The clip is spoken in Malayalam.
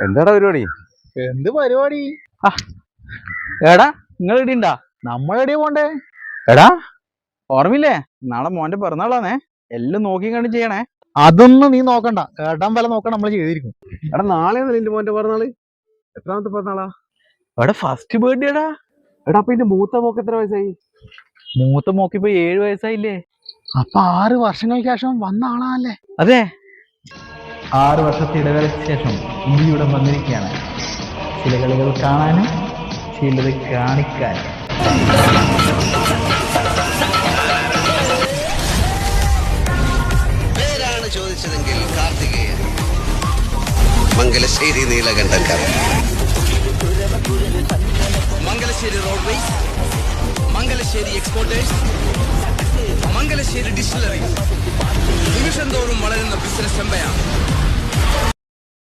എന്താടാ പരിപാടി? എന്ത് പരിപാടി? എടാ നിങ്ങൾ ഇടിണ്ടാ? നമ്മളെടിയാ പോണ്ടേ? എടാ ഓർമ്മയില്ലേ, നാളെ മോന്റെ പിറന്നാളാന്നേ. എല്ലാം നോക്കി കണ്ട് ചെയ്യണേ. അതൊന്നും നീ നോക്കണ്ട, ഏട്ടൻ വില നോക്കാൻ നമ്മൾ ചെയ്തിരിക്കും. എടാ നാളെ നിന്റെ മോന്റെ പിറന്നാള്? എത്രാമത്തെ പിറന്നാളാ? എടാ ഫസ്റ്റ് ബർത്ത്ഡേ എടാ. എടാ അപ്പൊ ഇതിന്റെ മൂത്ത മോക്ക് എത്ര വയസ്സായി? മൂത്ത മോക്കിപ്പോ 7 വയസ്സായില്ലേ? അപ്പൊ 6 വർഷങ്ങൾക്ക് ശേഷം വന്ന ആളാണല്ലേ? അതെ, 6 വർഷത്തെ ഇടവേളയ്ക്ക് ശേഷം ഇന്ത്യയുടെ വന്നിരിക്കുകയാണ്. ചില കളികൾ കാണാനും ചിലത് കാണിക്കാനും. പേരാണ് ചോദിച്ചതെങ്കിൽ Karthikeyan, Mangalassery Neelakandan, Mangalassery roadways, Mangalassery exporters, Mangalassery distillery, നിമിഷം തോറും വളരുന്ന ബിസിനസ് ചെമ്പയാണ്.